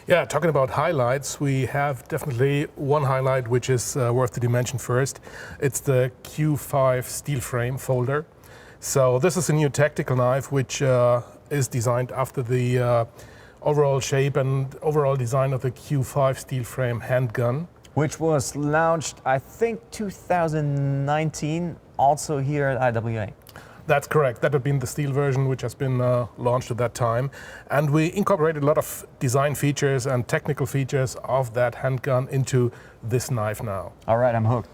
Yeah, talking about highlights, we have definitely one highlight which is worth to mention first. It's the Q5 steel frame folder. So this is a new tactical knife which is designed after the overall shape and overall design of the Q5 steel frame handgun. Which was launched, I think, 2019, also here at IWA. That's correct. That had been the steel version which has been launched at that time. And we incorporated a lot of design features and technical features of that handgun into this knife now. All right, I'm hooked.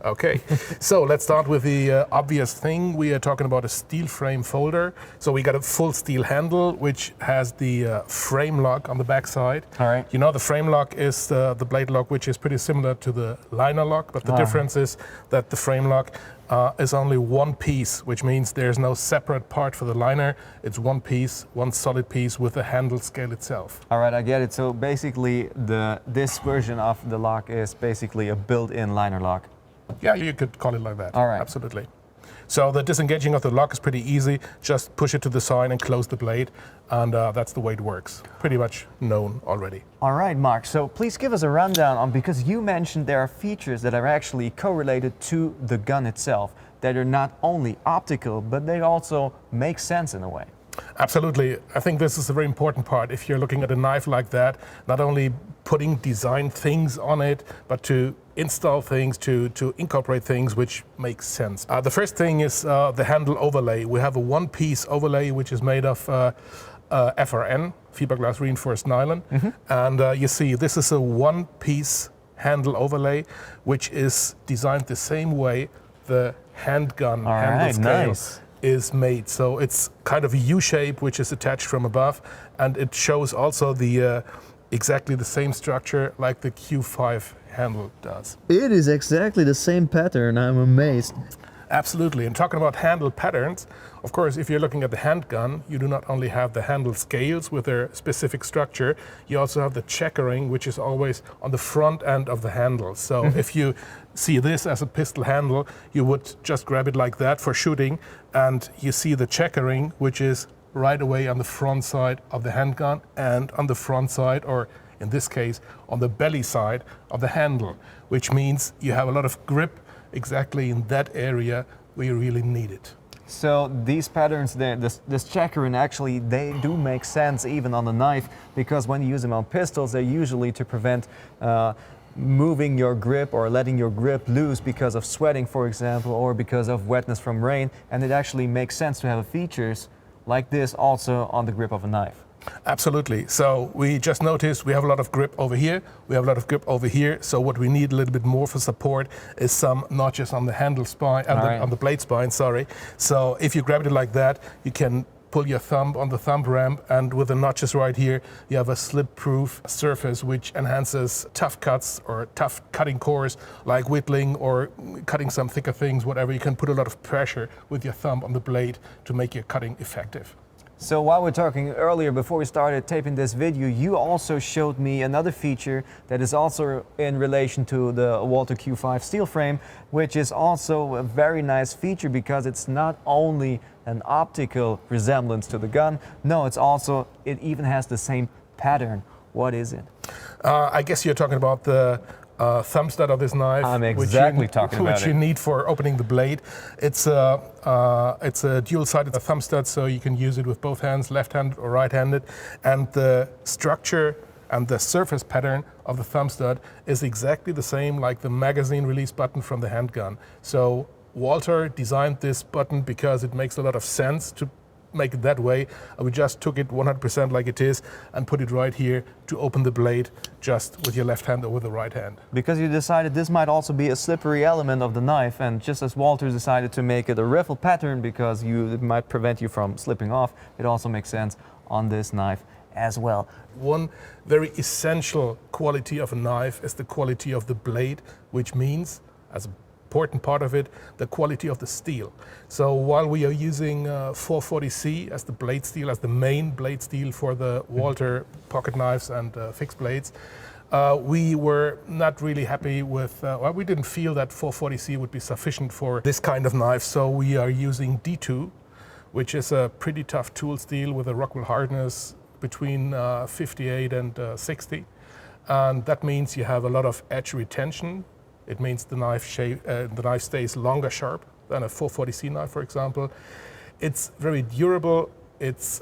Okay, so let's start with the obvious thing. We are talking about a steel frame folder. So we got a full steel handle, which has the frame lock on the back side. All right. You know, the frame lock is the blade lock, which is pretty similar to the liner lock, but the difference is that the frame lock is only one piece, which means there's no separate part for the liner. It's one piece, one solid piece with the handle scale itself. All right, I get it. So basically, this version of the lock is basically a built-in liner lock. Yeah, you could call it like that. All right. Absolutely. So the disengaging of the lock is pretty easy. Just push it to the side and close the blade, and that's the way it works. Pretty much known already. All right, Mark. So please give us a rundown on, because you mentioned there are features that are actually correlated to the gun itself, that are not only optical, but they also make sense in a way. Absolutely. I think this is a very important part. If you're looking at a knife like that, not only putting design things on it, but to install things, to incorporate things which make sense. The first thing is the handle overlay. We have a one-piece overlay which is made of FRN, fiberglass reinforced nylon. And you see this is a one-piece handle overlay which is designed the same way the handgun handle scale is made. So it's kind of a U shape which is attached from above, and it shows also the exactly the same structure like the Q5 handle does. It is exactly the same pattern. I'm amazed. Absolutely. And talking about handle patterns, of course, if you're looking at the handgun, you do not only have the handle scales with their specific structure, you also have the checkering, which is always on the front end of the handle. So if you see this as a pistol handle, you would just grab it like that for shooting, and you see the checkering, which is right away on the front side of the handgun and on the front side, or in this case, on the belly side of the handle, which means you have a lot of grip exactly in that area where you really need it. So these patterns, this checkering, actually, they do make sense even on the knife, because when you use them on pistols, they're usually to prevent moving your grip or letting your grip loose because of sweating, for example, or because of wetness from rain. And it actually makes sense to have features like this also on the grip of a knife. Absolutely. So we just noticed we have a lot of grip over here, we have a lot of grip over here. So what we need a little bit more for support is some notches on the handle spine, on the blade spine, sorry. So if you grab it like that, you can pull your thumb on the thumb ramp, and with the notches right here, you have a slip-proof surface which enhances tough cuts or tough cutting cores like whittling or cutting some thicker things, whatever. You can put a lot of pressure with your thumb on the blade to make your cutting effective. So while we're talking earlier, before we started taping this video, you also showed me another feature that is also in relation to the Walther Q5 steel frame, which is also a very nice feature because it's not only an optical resemblance to the gun, no, it even has the same pattern. What is it? I guess you're talking about the thumb stud of this knife. I'm exactly talking about it. Which you need for opening the blade. It's a dual-sided thumb stud, so you can use it with both hands, left-handed or right-handed. And the structure and the surface pattern of the thumb stud is exactly the same like the magazine release button from the handgun. So Walther designed this button because it makes a lot of sense to make it that way. We just took it 100% like it is and put it right here to open the blade just with your left hand or with the right hand. Because you decided this might also be a slippery element of the knife, and just as Walther decided to make it a riffle pattern because it might prevent you from slipping off, it also makes sense on this knife as well. One very essential quality of a knife is the quality of the blade, which means, as a important part of it, the quality of the steel. So while we are using 440C as the blade steel, as the main blade steel for the Walther pocket knives and fixed blades, we were not really happy with, we didn't feel that 440C would be sufficient for this kind of knife, so we are using D2, which is a pretty tough tool steel with a Rockwell hardness, between 58 and 60. And that means you have a lot of edge retention. It means the knife stays longer sharp than a 440C knife, for example. It's very durable. It's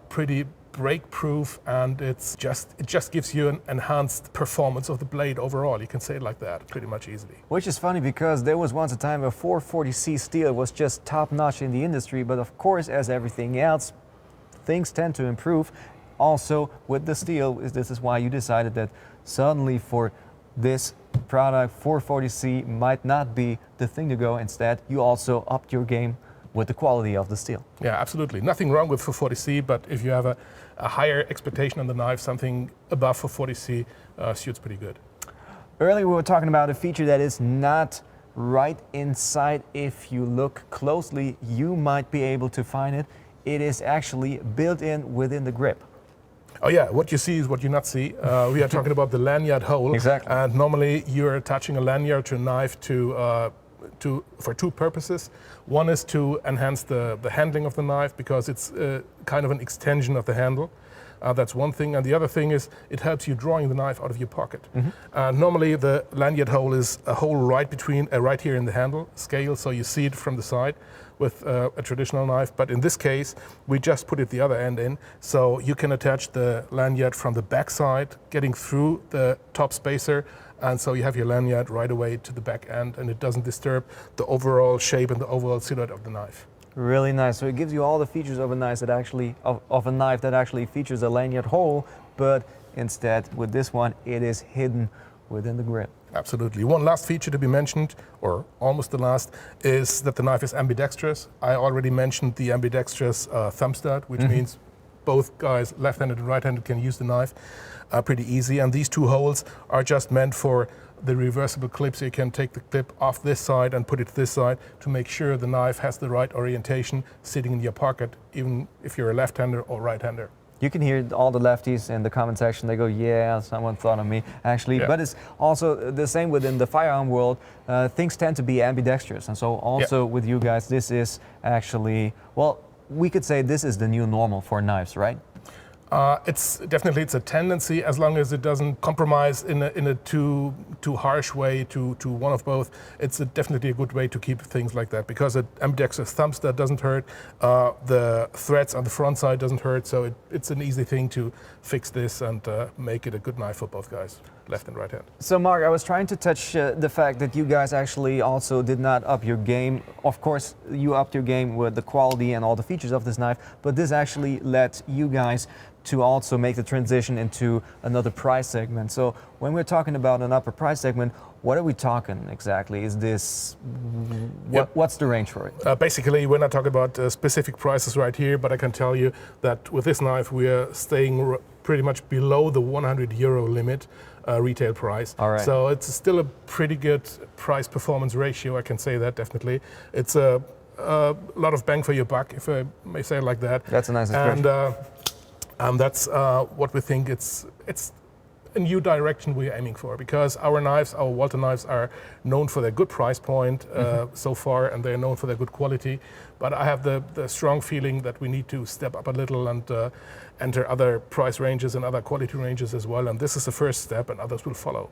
pretty break-proof, and it just gives you an enhanced performance of the blade overall. You can say it like that pretty much easily. Which is funny because there was once a time where 440C steel was just top-notch in the industry, but of course, as everything else, things tend to improve. Also, with the steel, this is why you decided that suddenly for this product, 440C might not be the thing to go. Instead, you also upped your game with the quality of the steel. Yeah, absolutely. Nothing wrong with 440C, but if you have a higher expectation on the knife, something above 440C suits pretty good. Earlier we were talking about a feature that is not right inside. If you look closely, you might be able to find it. It is actually built in within the grip. Oh yeah, what you see is what you not see. We are talking about the lanyard hole. Exactly. And normally you're attaching a lanyard to a knife for two purposes. One is to enhance the handling of the knife because it's kind of an extension of the handle. That's one thing. And the other thing is it helps you drawing the knife out of your pocket. Normally the lanyard hole is a hole right here in the handle scale, so you see it from the side with a traditional knife. But in this case, we just put it the other end in, so you can attach the lanyard from the back side, getting through the top spacer, and so you have your lanyard right away to the back end, and it doesn't disturb the overall shape and the overall silhouette of the knife. Really nice. So it gives you all the features of a knife that actually features a lanyard hole, but instead with this one it is hidden within the grip. Absolutely. One last feature to be mentioned, or almost the last, is that the knife is ambidextrous. I already mentioned the ambidextrous thumb stud, which means both guys, left-handed and right-handed, can use the knife pretty easy. And these two holes are just meant for the reversible clip, so you can take the clip off this side and put it this side to make sure the knife has the right orientation sitting in your pocket, even if you're a left-hander or right-hander. You can hear all the lefties in the comment section. They go, yeah, someone thought of me, actually. Yeah. But it's also the same within the firearm world. Things tend to be ambidextrous. And so also with you guys, this is actually, well, we could say this is the new normal for knives, right? It's a tendency, as long as it doesn't compromise in a too harsh way to one of both. It's definitely a good way to keep things like that, because an ambidextrous thumb stud doesn't hurt, the threads on the front side doesn't hurt, so it's an easy thing to fix this and make it a good knife for both guys, left and right hand. So Mark, I was trying to touch the fact that you guys actually also did not up your game. Of course, you upped your game with the quality and all the features of this knife, but this actually led you guys to also make the transition into another price segment. So when we're talking about an upper price segment, what are we talking exactly? Is this, what's the range for it? Basically, we're not talking about specific prices right here, but I can tell you that with this knife, we are staying pretty much below the €100 limit retail price. All right. So it's still a pretty good price performance ratio, I can say that definitely. It's a lot of bang for your buck, if I may say it like that. That's a nice expression. And that's what we think it's a new direction we're aiming for, because our knives, our Walther knives, are known for their good price point so far, and they're known for their good quality. But I have the strong feeling that we need to step up a little and enter other price ranges and other quality ranges as well. And this is the first step, and others will follow.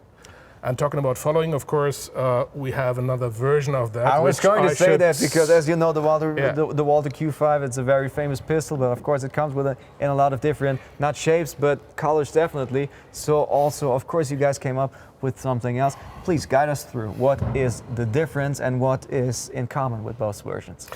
And talking about following, of course, we have another version of that. I was going to say that because, as you know, the Walther Q5, it's a very famous pistol, but of course it comes with in a lot of different, not shapes, but colors definitely. So also, of course, you guys came up with something else. Please guide us through what is the difference and what is in common with both versions.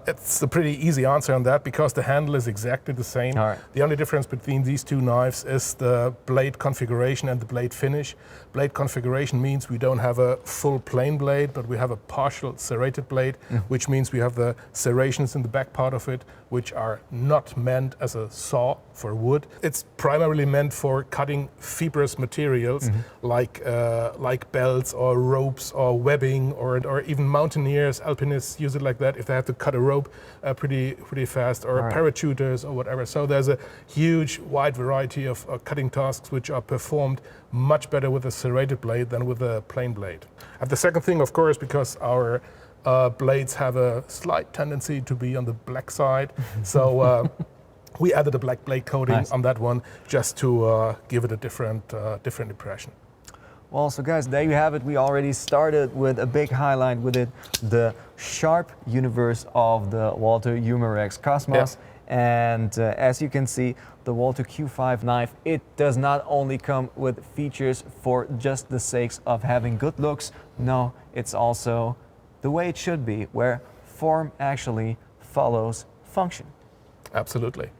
It's a pretty easy answer on that, because the handle is exactly the same. All right. The only difference between these two knives is the blade configuration and the blade finish. Blade configuration means we don't have a full plain blade, but we have a partial serrated blade, which means we have the serrations in the back part of it, which are not meant as a saw for wood. It's primarily meant for cutting fibrous materials like belts or ropes or webbing, or even mountaineers, alpinists use it like that if they have to cut a rope pretty fast, or parachuters or whatever. So there's a huge wide variety of cutting tasks which are performed much better with a serrated blade than with a plain blade. And the second thing, of course, because our blades have a slight tendency to be on the black side, so We added a black blade coating Nice. on that one just to give it a different impression. Well, so guys, there you have it. We already started with a big highlight with it, the sharp universe of the Walther Umarex Cosmos. And as you can see, the Walther Q5 knife, it does not only come with features for just the sakes of having good looks. No, it's also the way it should be, where form actually follows function. Absolutely.